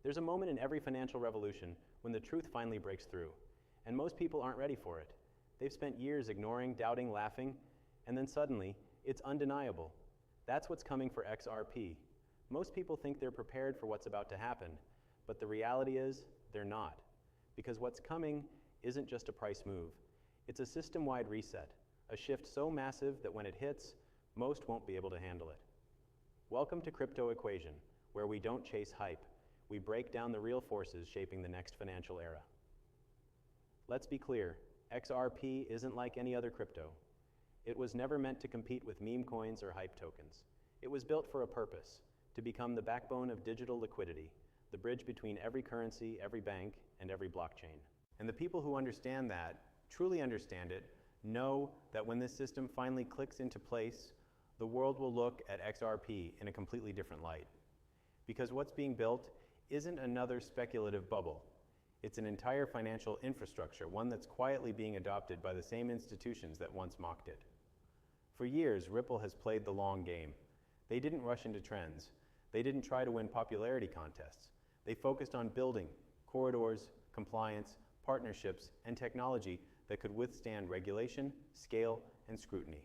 There's a moment in every financial revolution when the truth finally breaks through, and most people aren't ready for it. They've spent years ignoring, doubting, laughing, and then suddenly, it's undeniable. That's what's coming for XRP. Most people think they're prepared for what's about to happen, but the reality is they're not. Because what's coming isn't just a price move. It's a system-wide reset, a shift so massive that when it hits, most won't be able to handle it. Welcome to Crypto Equation, where we don't chase hype. We break down the real forces shaping the next financial era. Let's be clear, XRP isn't like any other crypto. It was never meant to compete with meme coins or hype tokens. It was built for a purpose, to become the backbone of digital liquidity, the bridge between every currency, every bank, and every blockchain. And the people who understand that, truly understand it, know that when this system finally clicks into place, the world will look at XRP in a completely different light. Because what's being built isn't another speculative bubble. It's an entire financial infrastructure, one that's quietly being adopted by the same institutions that once mocked it. For years, Ripple has played the long game. They didn't rush into trends. They didn't try to win popularity contests. They focused on building corridors, compliance, partnerships, and technology that could withstand regulation, scale, and scrutiny.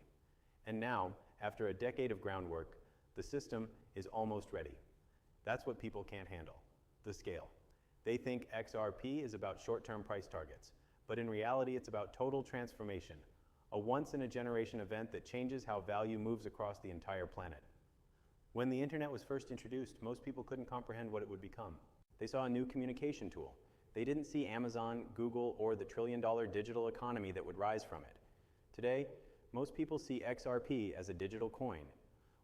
And now, after a decade of groundwork, the system is almost ready. That's what people can't handle, the scale. They think XRP is about short-term price targets, but in reality it's about total transformation, a once-in-a-generation event that changes how value moves across the entire planet. When the internet was first introduced, most people couldn't comprehend what it would become. They saw a new communication tool. They didn't see Amazon, Google, or the trillion-dollar digital economy that would rise from it. Today, most people see XRP as a digital coin.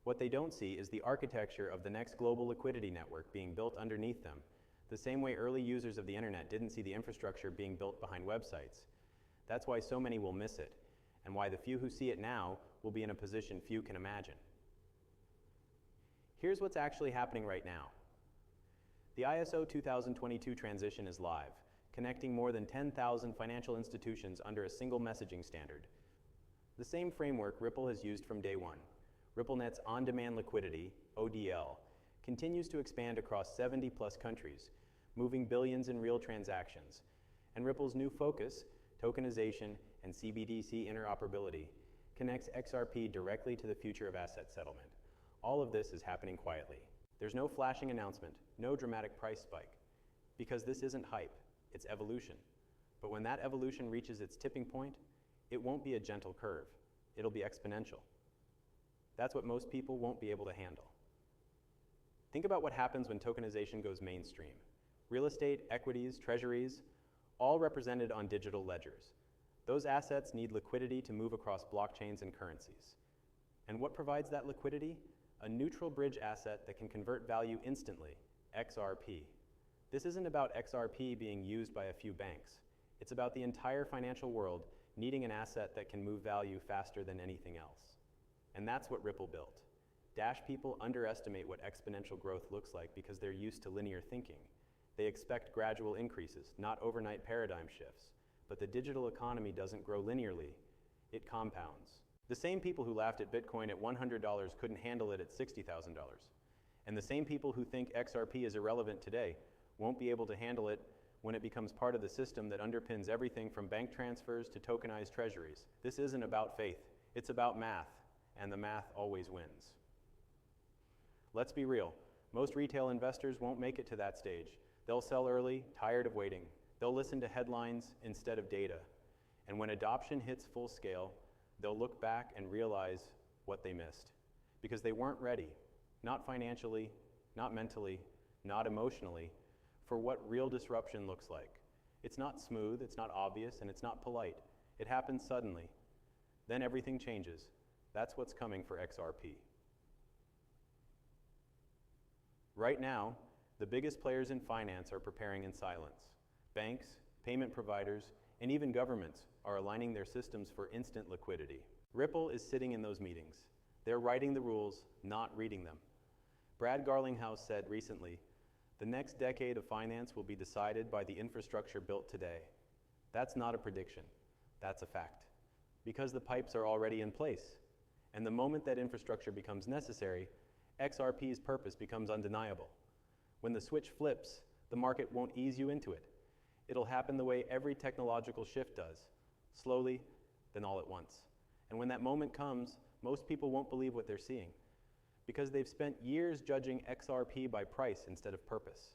What they don't see is the architecture of the next global liquidity network being built underneath them, the same way early users of the internet didn't see the infrastructure being built behind websites. That's why so many will miss it, and why the few who see it now will be in a position few can imagine. Here's what's actually happening right now. The ISO 2022 transition is live, connecting more than 10,000 financial institutions under a single messaging standard. The same framework Ripple has used from day one. RippleNet's on-demand liquidity, ODL, continues to expand across 70+ countries, moving billions in real transactions. And Ripple's new focus, tokenization and CBDC interoperability, connects XRP directly to the future of asset settlement. All of this is happening quietly. There's no flashing announcement, no dramatic price spike, because this isn't hype, it's evolution. But when that evolution reaches its tipping point, it won't be a gentle curve, it'll be exponential. That's what most people won't be able to handle. Think about what happens when tokenization goes mainstream. Real estate, equities, treasuries, all represented on digital ledgers. Those assets need liquidity to move across blockchains and currencies. And what provides that liquidity? A neutral bridge asset that can convert value instantly, XRP. This isn't about XRP being used by a few banks. It's about the entire financial world needing an asset that can move value faster than anything else. And that's what Ripple built. Dash people underestimate what exponential growth looks like because they're used to linear thinking. They expect gradual increases, not overnight paradigm shifts. But the digital economy doesn't grow linearly, it compounds. The same people who laughed at Bitcoin at $100 couldn't handle it at $60,000. And the same people who think XRP is irrelevant today won't be able to handle it when it becomes part of the system that underpins everything from bank transfers to tokenized treasuries. This isn't about faith, it's about math, and the math always wins. Let's be real, most retail investors won't make it to that stage. They'll sell early, tired of waiting. They'll listen to headlines instead of data. And when adoption hits full scale, they'll look back and realize what they missed. Because they weren't ready, not financially, not mentally, not emotionally, for what real disruption looks like. It's not smooth, it's not obvious, and it's not polite. It happens suddenly. Then everything changes. That's what's coming for XRP. Right now, the biggest players in finance are preparing in silence. Banks, payment providers, and even governments are aligning their systems for instant liquidity. Ripple is sitting in those meetings. They're writing the rules, not reading them. Brad Garlinghouse said recently, "The next decade of finance will be decided by the infrastructure built today." That's not a prediction, that's a fact. Because the pipes are already in place. And the moment that infrastructure becomes necessary, XRP's purpose becomes undeniable. When the switch flips, The market won't ease you into it. It'll happen the way every technological shift does, slowly, then all at once. And when that moment comes, most people won't believe what they're seeing, because they've spent years judging XRP by price instead of purpose.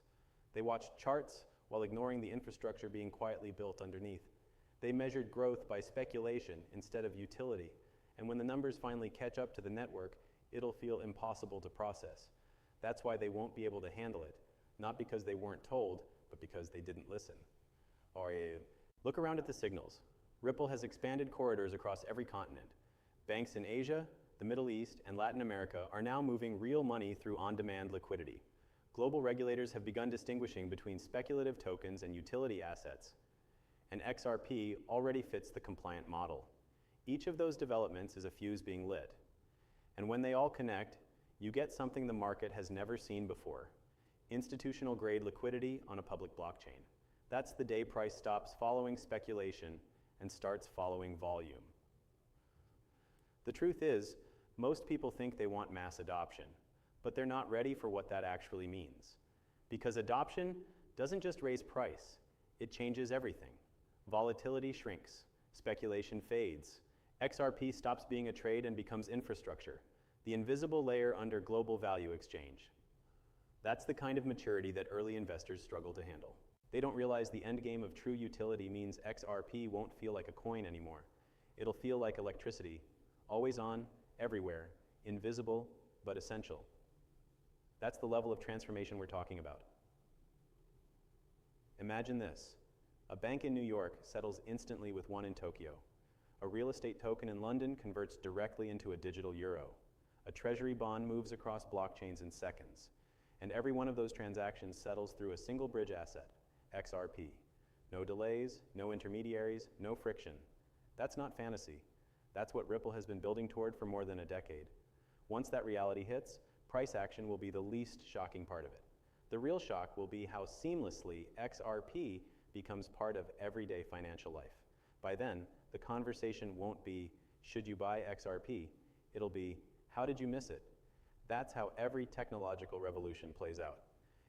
They watched charts while ignoring the infrastructure being quietly built underneath. They measured growth by speculation instead of utility, and when the numbers finally catch up to the network, it'll feel impossible to process. That's why they won't be able to handle it, not because they weren't told, but because they didn't listen. Look around at the signals. Ripple has expanded corridors across every continent. Banks in Asia, the Middle East, and Latin America are now moving real money through on-demand liquidity. Global regulators have begun distinguishing between speculative tokens and utility assets, and XRP already fits the compliant model. Each of those developments is a fuse being lit. And when they all connect, you get something the market has never seen before: institutional-grade liquidity on a public blockchain. That's the day price stops following speculation and starts following volume. The truth is, most people think they want mass adoption, but they're not ready for what that actually means. Because adoption doesn't just raise price, it changes everything. Volatility shrinks, speculation fades, XRP stops being a trade and becomes infrastructure, the invisible layer under global value exchange. That's the kind of maturity that early investors struggle to handle. They don't realize the endgame of true utility means XRP won't feel like a coin anymore. It'll feel like electricity, always on, everywhere, invisible, but essential. That's the level of transformation we're talking about. Imagine this. A bank in New York settles instantly with one in Tokyo. A real estate token in London converts directly into a digital euro. A treasury bond moves across blockchains in seconds. And every one of those transactions settles through a single bridge asset, XRP. No delays, no intermediaries, no friction. That's not fantasy. That's what Ripple has been building toward for more than a decade. Once that reality hits, price action will be the least shocking part of it. The real shock will be how seamlessly XRP becomes part of everyday financial life. By then, the conversation won't be, should you buy XRP? It'll be, how did you miss it? That's how every technological revolution plays out.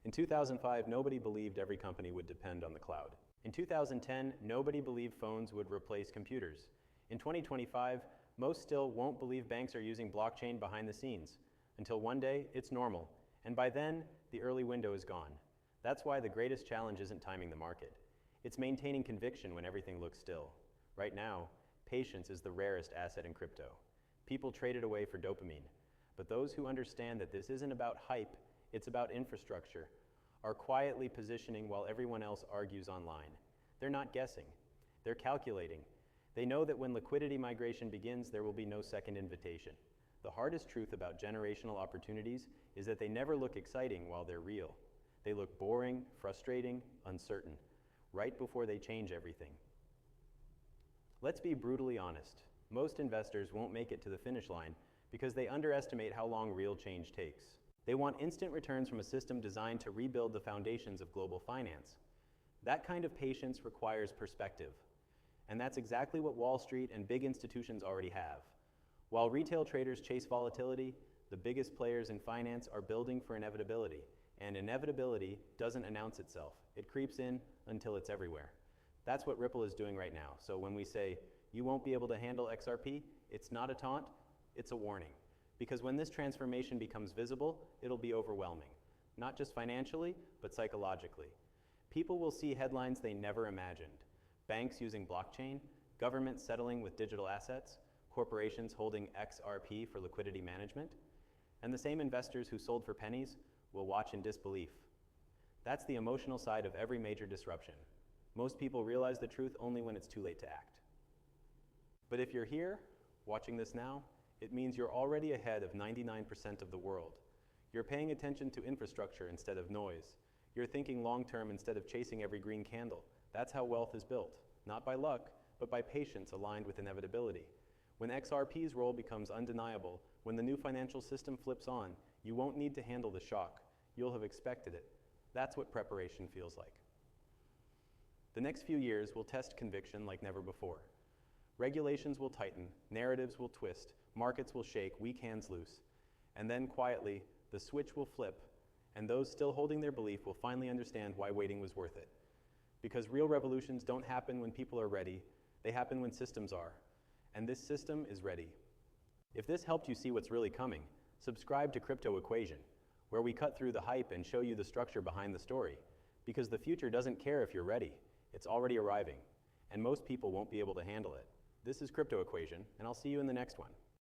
In 2005, nobody believed every company would depend on the cloud. In 2010, nobody believed phones would replace computers. In 2025, most still won't believe banks are using blockchain behind the scenes, until one day it's normal, and by then, the early window is gone. That's why the greatest challenge isn't timing the market. It's maintaining conviction when everything looks still. Right now, patience is the rarest asset in crypto. People trade it away for dopamine. But those who understand that this isn't about hype, it's about infrastructure, are quietly positioning while everyone else argues online. They're not guessing. They're calculating. They know that when liquidity migration begins, there will be no second invitation. The hardest truth about generational opportunities is that they never look exciting while they're real. They look boring, frustrating, uncertain, right before they change everything. Let's be brutally honest. Most investors won't make it to the finish line because they underestimate how long real change takes. They want instant returns from a system designed to rebuild the foundations of global finance. That kind of patience requires perspective. And that's exactly what Wall Street and big institutions already have. While retail traders chase volatility, the biggest players in finance are building for inevitability. And inevitability doesn't announce itself. It creeps in until it's everywhere. That's what Ripple is doing right now. So when we say, you won't be able to handle XRP, it's not a taunt, it's a warning. Because when this transformation becomes visible, it'll be overwhelming. Not just financially, but psychologically. People will see headlines they never imagined. Banks using blockchain, governments settling with digital assets, corporations holding XRP for liquidity management, and the same investors who sold for pennies will watch in disbelief. That's the emotional side of every major disruption. Most people realize the truth only when it's too late to act. But if you're here, watching this now, it means you're already ahead of 99% of the world. You're paying attention to infrastructure instead of noise. You're thinking long-term instead of chasing every green candle. That's how wealth is built, not by luck, but by patience aligned with inevitability. When XRP's role becomes undeniable, when the new financial system flips on, you won't need to handle the shock. You'll have expected it. That's what preparation feels like. The next few years will test conviction like never before. Regulations will tighten, narratives will twist, markets will shake, weak hands loose. And then quietly, the switch will flip, and those still holding their belief will finally understand why waiting was worth it. Because real revolutions don't happen when people are ready, they happen when systems are. And this system is ready. If this helped you see what's really coming, subscribe to Crypto Equation, where we cut through the hype and show you the structure behind the story. Because the future doesn't care if you're ready. It's already arriving, and most people won't be able to handle it. This is Crypto Equation, and I'll see you in the next one.